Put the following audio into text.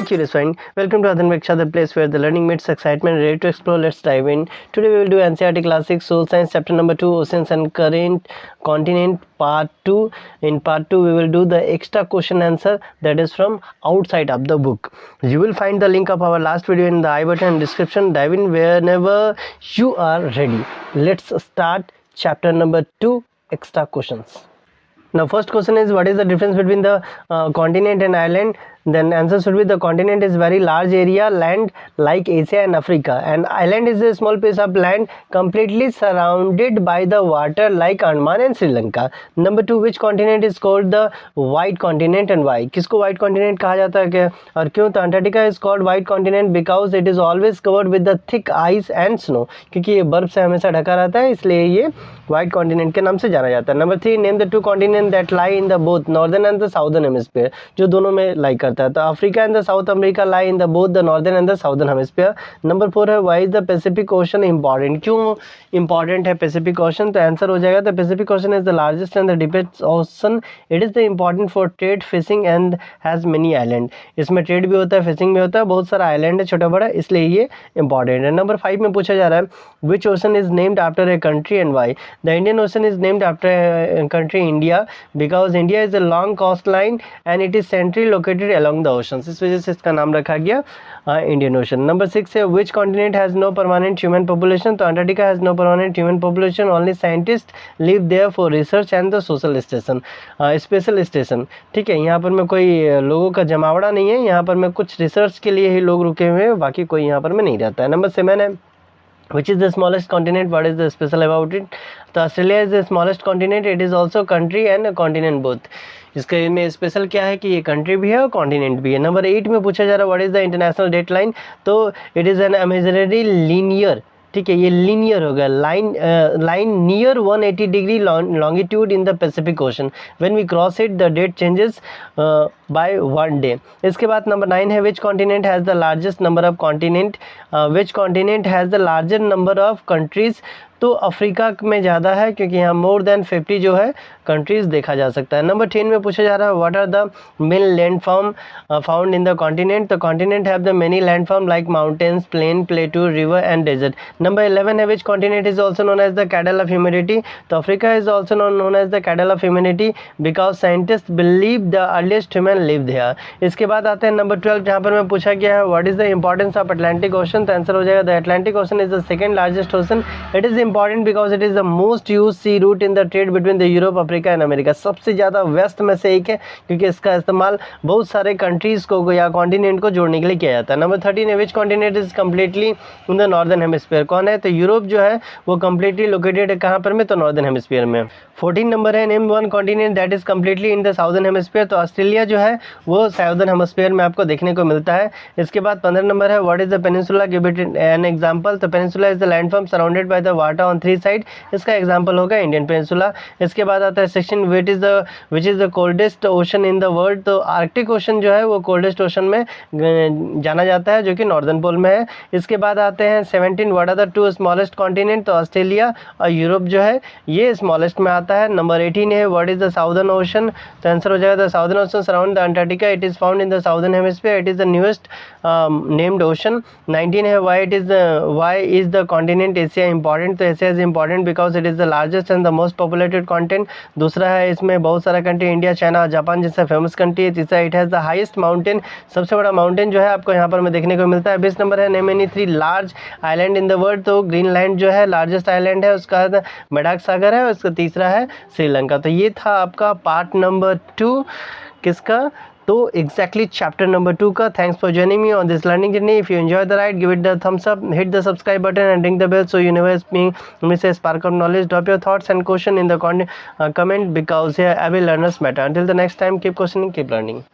curious friend, welcome to Adhan Viksha, the place where the learning meets excitement. Ready to explore? Let's dive in. Today we will do NCERT Classics, Soul Science, chapter number 2, Oceans and Current Continent, part 2. In part 2 we will do the extra question answer that is from outside of the book. You will find the link of our last video in the I button and description. Dive in whenever you are ready. Let's start chapter number 2, extra questions. Now first question is, what is the difference between the continent and island? Then answer should be, the continent is very large area land like Asia and Africa, and island is a small piece of land completely surrounded by the water like Andaman and Sri Lanka. Number 2, which continent is called the white continent and why? किसको white continent कहा जाता है क्या और क्यों? तो Antarctica is called white continent because it is always covered with the thick ice and snow, क्योंकि ये बर्फ से हमेशा ढका रहता है, इसलिए ये white continent के नाम से जाना जाता है. Number 3, name the two continents that lie in the both northern and the southern hemisphere, जो दोनों में लाई करता है. तो Africa and the south America lie in the both the northern and the southern hemisphere. Number 4 है, why is the Pacific ocean important? क्यों important है Pacific ocean? तो आंसर हो जाएगा, the Pacific ocean is the largest and the deepest ocean. It is the important for trade, fishing and has many island. इसमें trade भी होता है, fishing भी होता है, बहुत सारा आइलैंड है छोटा बड़ा, इसलिए ये इंपॉर्टेंट है. नंबर 5 में पूछा जा रहा है, which ocean is named after a country and why? The Indian ocean is named after a country India because India is a long coast line and it is centrally located along the ocean, इस वजह से इसका नाम रखा गया Indian ocean. Number 6 है, which continent has no permanent human population? तो Antarctica has no permanent human population, only scientist live there for research and the social station, special station. ठीक है, यहाँ पर में कोई लोगों का जमावड़ा नहीं है, यहाँ पर में कुछ रिसर्च के लिए ही लोग रुके हुए हैं, बाकी कोई यहाँ पर में नहीं रहता है. नंबर 7 है, which is the smallest continent, what is the special about it? तो Australia is the smallest continent, it is also country and continent both. इसके में स्पेशल क्या है कि ये कंट्री भी है और कॉन्टिनेंट भी है. नंबर 8 में पूछा जा रहा है, what is the international date line? तो it is an imaginary linear, ठीक है, ये लीनियर होगा, line near 180 degree longitude in the Pacific ocean. When we cross it the date changes by 1 day. इसके बाद नंबर 9 है, which continent has the largest number of continent? Which continent has the larger number of countries? तो Africa में ज़्यादा है, क्योंकि यहाँ more than 50 जो है कंट्रीज़ देखा जा सकता है. नंबर 10 में पूछा जा रहा है, what are the main landform found in the continent? The continent have the many landform like mountains, plain, plateau, river and desert. Number 11 है, which continent is also known as the cradle of humanity? तो Africa is also known as the cradle of humanity because scientist believe the earliest human live there. इसके बाद आते हैं number 12, जहाँ पर मैं पूछा गया है, what is the importance of Atlantic ocean? तो आंसर हो जाएगा, the Atlantic ocean is the second largest ocean. It is important because it is the most use sea route in the trade between the Europe, Africa and America. सबसे ज़्यादा waste में से एक है, क्योंकि इसका इस्तेमाल बहुत सारे कंट्रीज़ को या कॉन्टिनेंट को जोड़ने के लिए किया जाता है. नंबर 13 है, which continent is completely in the northern hemisphere? कौन है? तो यूरोप जो है वो कम्प्लीटली लोकेटेड है कहाँ पर में? तो नॉर्दर्न हेमिस्फीयर में. 14 नंबर है, name one continent that is completely in the southern hemisphere? तो ऑस्ट्रेलिया जो है वो साउदर्न हेमिस्फीयर में आपको देखने को मिलता है. इसके बाद 15 नंबर है, what is the peninsula? Give it an example. तो peninsula is the landform surrounded by the water on 3 side, इसका एग्जांपल होगा इंडियन पेनिनसुला. इसके बाद आता है section, which is the coldest ocean in the world? तो Arctic ocean जो है वो कोल्डेस्ट ओशन में जाना जाता है, जो कि नॉर्दर्न पोल में है. इसके बाद आते हैं 17, what are the two smallest continent? तो ऑस्ट्रेलिया और यूरोप जो है ये स्मॉलेस्ट में आता है. नंबर 18 है, what is the southern ocean? तो आंसर हो जाएगा, the southern ocean surround the Antarctica, it is found in the southern hemisphere, it is the newest named ocean. 19 है, why is the continent Asia important? तो Asia is important because it is the largest and the most populated continent. दूसरा है, इसमें बहुत सारा country, India, China और Japan जैसा famous country है. तीसरा, it has the highest mountain, सबसे बड़ा माउंटेन जो है आपको यहाँ पर में देखने को मिलता है. 20 नंबर है, name any 3 large island in the world? तो ग्रीनलैंड जो है लार्जेस्ट आइलैंड है, उसका मेडाक सागर है, उसका तीसरा है श्रीलंका. तो ये था आपका पार्ट नंबर 2 किसका? तो एग्जैक्टली चैप्टर नंबर 2 का. Thanks for joining me on this learning journey. If you enjoy the ride, give it the thumbs up, hit the subscribe button and ring the bell so you never miss a spark of knowledge. Drop your thoughts and question in the comment because here every learners matter. Until the next time, keep questioning, keep learning.